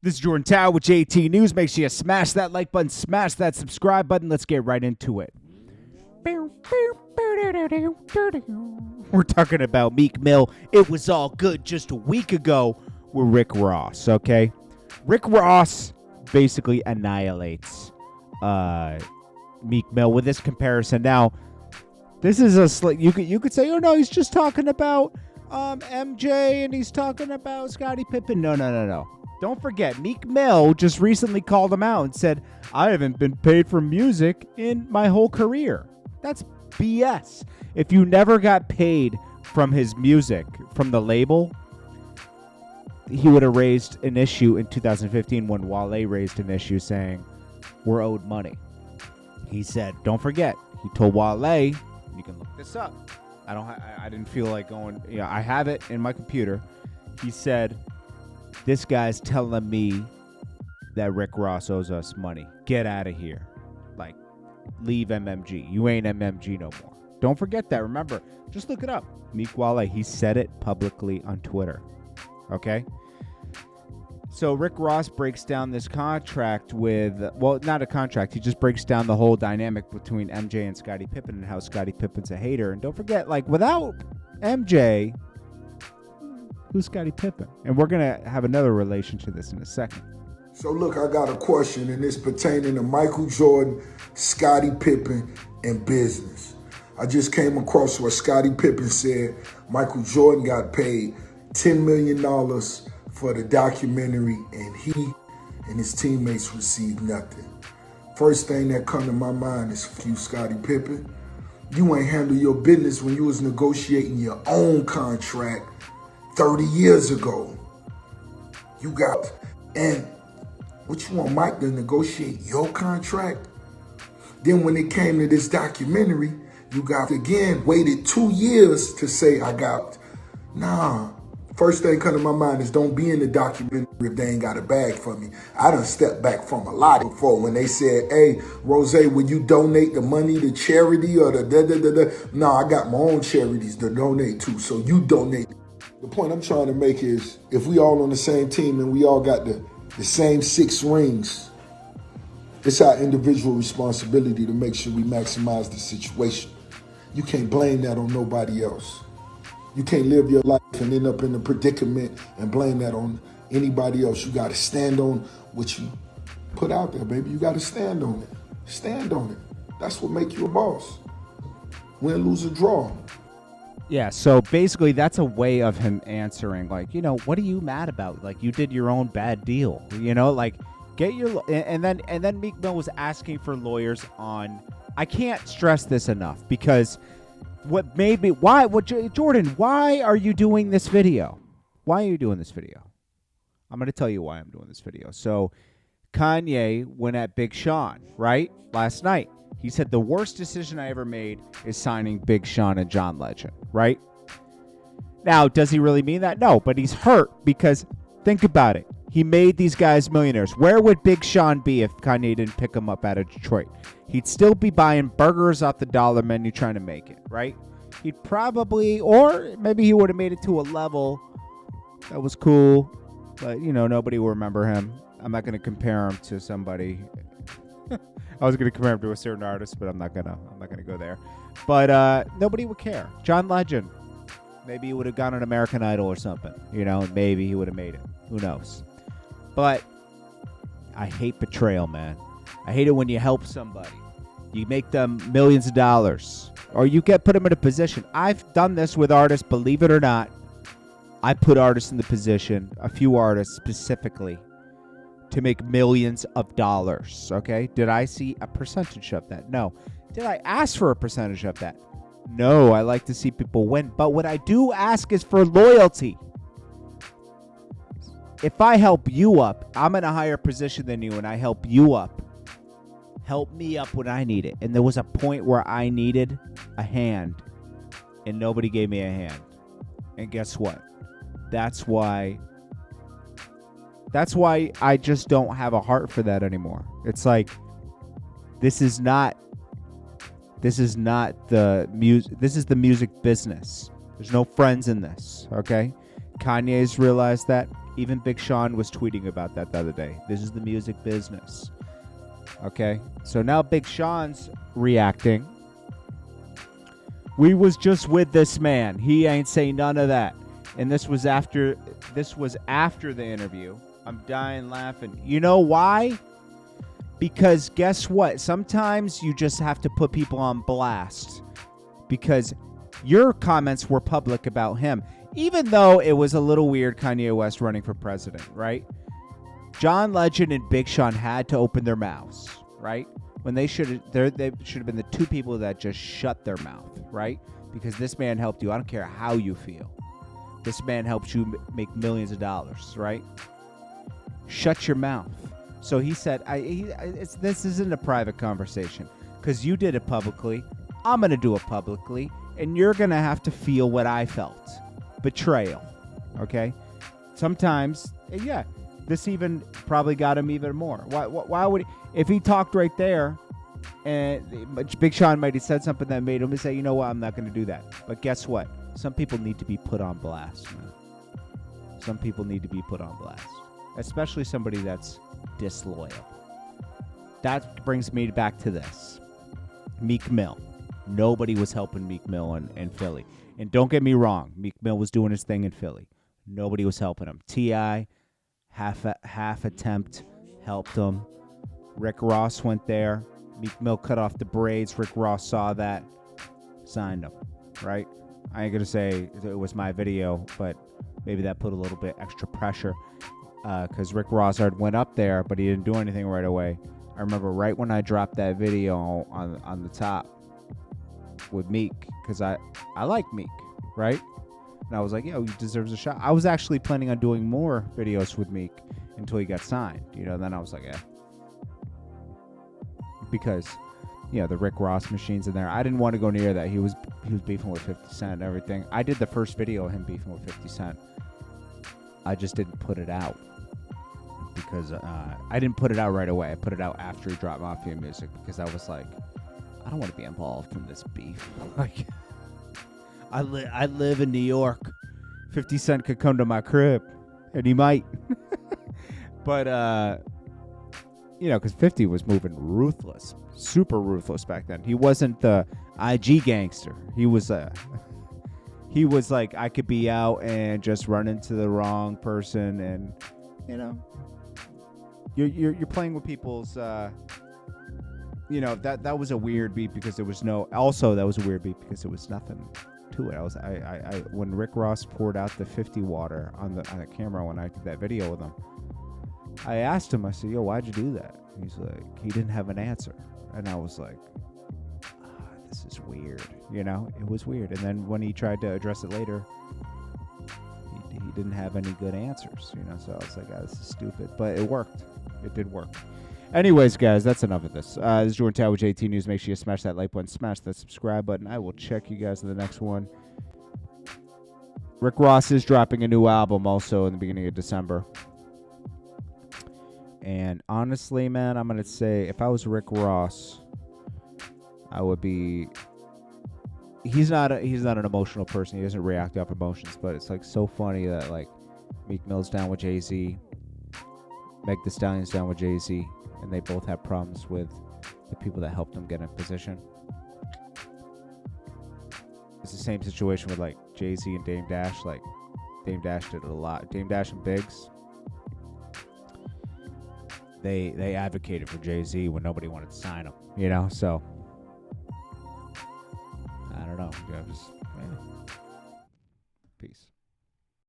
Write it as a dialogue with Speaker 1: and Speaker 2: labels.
Speaker 1: This is Jordan Tower with JT News. Make sure you smash that like button, smash that subscribe button. Let's get right into it. We're talking about Meek Mill. It was all good just a week ago with Rick Ross, okay? Rick Ross basically annihilates Meek Mill with this comparison. Now, this is you could say, oh no, he's just talking about MJ and he's talking about Scottie Pippen. No. Don't forget, Meek Mill just recently called him out and said, I haven't been paid for music in my whole career. That's BS. If you never got paid from his music, from the label, he would have raised an issue in 2015 when Wale raised an issue saying, we're owed money. He said, don't forget, he told Wale, you can look this up. I didn't feel like going, I have it in my computer. He said, this guy's telling me that Rick Ross owes us money. Get out of here. Like, leave MMG. You ain't MMG no more. Don't forget that. Remember, just look it up. Meek Wale, he said it publicly on Twitter. Okay? So Rick Ross breaks down this contract with, well, not a contract. He just breaks down the whole dynamic between MJ and Scottie Pippen and how Scottie Pippen's a hater. And don't forget, like, without MJ, who's Scottie Pippen? And we're going to have another relation to this in a second.
Speaker 2: So look, I got a question, and it's pertaining to Michael Jordan, Scottie Pippen, and business. I just came across where Scottie Pippen said Michael Jordan got paid $10 million for the documentary, and he and his teammates received nothing. First thing that come to my mind is, you, Scottie Pippen, you ain't handle your business when you was negotiating your own contract 30 years ago. You got, and what you want Mike to negotiate your contract? Then when it came to this documentary, you got, again, waited 2 years to say I got. Nah. First thing come to my mind is don't be in the documentary if they ain't got a bag for me. I done stepped back from a lot before when they said, hey, Rose, will you donate the money to charity or the da-da-da-da? No, I got my own charities to donate to, so you donate. The point I'm trying to make is, if we all on the same team and we all got the same 6 rings, it's our individual responsibility to make sure we maximize the situation. You can't blame that on nobody else. You can't live your life and end up in a predicament and blame that on anybody else. You got to stand on what you put out there, baby. You got to stand on it. Stand on it. That's what makes you a boss. Win, lose, or draw.
Speaker 1: Yeah, so basically that's a way of him answering, like, what are you mad about? Like, you did your own bad deal, like, get your, and then Meek Mill was asking for lawyers on, I can't stress this enough, because Jordan, why are you doing this video? Why are you doing this video? I'm going to tell you why I'm doing this video. So Kanye went at Big Sean, right? Last night. He said the worst decision I ever made is signing Big Sean and John Legend, right? Now, does he really mean that? No, but he's hurt because think about it. He made these guys millionaires. Where would Big Sean be if Kanye didn't pick him up out of Detroit? He'd still be buying burgers off the dollar menu trying to make it, right? He'd probably, or maybe he would have made it to a level that was cool, but, nobody will remember him. I'm not going to compare him to somebody. I was going to compare him to a certain artist, but I'm not gonna go there. But nobody would care. John Legend, maybe he would have gone on American Idol or something. Maybe he would have made it. Who knows? But I hate betrayal, man. I hate it when you help somebody. You make them millions of dollars, or you put them in a position. I've done this with artists, believe it or not. I put artists in the position, a few artists specifically, to make millions of dollars, okay? Did I see a percentage of that? No. Did I ask for a percentage of that? No, I like to see people win. But what I do ask is for loyalty. If I help you up, I'm in a higher position than you, and I help you up. Help me up when I need it. And there was a point where I needed a hand, and nobody gave me a hand. And guess what? That's why I just don't have a heart for that anymore. It's like, this is not the music. This is the music business. There's no friends in this, okay? Kanye's realized that. Even Big Sean was tweeting about that the other day. This is the music business. Okay? So now Big Sean's reacting. We was just with this man. He ain't say none of that. And this was after the interview. I'm dying laughing. You know why? Because guess what? Sometimes you just have to put people on blast. Because your comments were public about him. Even though it was a little weird Kanye West running for president, right? John Legend and Big Sean had to open their mouths, right? When they should have been the two people that just shut their mouth, right? Because this man helped you. I don't care how you feel. This man helped you make millions of dollars, right? Shut your mouth. So he said, this isn't a private conversation because you did it publicly. I'm going to do it publicly, and you're going to have to feel what I felt. Betrayal, okay? Sometimes, yeah, this even probably got him even more. Why would he, if he talked right there, and Big Sean might have said something that made him say, you know what, I'm not going to do that. But guess what? Some people need to be put on blast, man. Some people need to be put on blast, especially somebody that's disloyal. That brings me back to this. Meek Mill. Nobody was helping Meek Mill in Philly. And don't get me wrong, Meek Mill was doing his thing in Philly. Nobody was helping him. T.I., half attempt, helped him. Rick Ross went there. Meek Mill cut off the braids. Rick Ross saw that, signed him, right? I ain't going to say it was my video, but maybe that put a little bit extra pressure because Rick Ross went up there, but he didn't do anything right away. I remember right when I dropped that video on the top with Meek, because I like Meek, right? And I was like, yo, he deserves a shot. I was actually planning on doing more videos with Meek until he got signed, then I was like, yeah. Because, the Rick Ross machines in there. I didn't want to go near that. He was beefing with 50 Cent and everything. I did the first video of him beefing with 50 Cent. I just didn't put it out because I didn't put it out right away. I put it out after he dropped Mafia Music because I was like, I don't want to be involved in this beef. Like, I live in New York. 50 Cent could come to my crib, and he might. But, because 50 was moving ruthless, super ruthless back then. He wasn't the IG gangster. He was like, I could be out and just run into the wrong person, and, you're playing with people's, that was a weird beat because there was that was a weird beat because there was nothing to it. I when Rick Ross poured out the 50 water on the camera when I did that video with him, I asked him, I said, yo, why'd you do that? He's like, he didn't have an answer. And I was like, this is weird. It was weird. And then when he tried to address it later, he didn't have any good answers, So I was like, this is stupid. But it worked. It did work. Anyways, guys, that's enough of this. This is Jordan Tower with JT News. Make sure you smash that like button, smash that subscribe button. I will check you guys in the next one. Rick Ross is dropping a new album also in the beginning of December. And honestly, man, I'm going to say if I was Rick Ross, I would be... He's not an emotional person. He doesn't react off emotions, but it's like so funny that like Meek Mill's down with Jay-Z, Meg Thee Stallion's down with Jay-Z, and they both have problems with the people that helped them get in position. It's the same situation with like Jay-Z and Dame Dash. Like Dame Dash did it a lot. Dame Dash and Biggs, they advocated for Jay-Z when nobody wanted to sign him, so I don't know. Peace.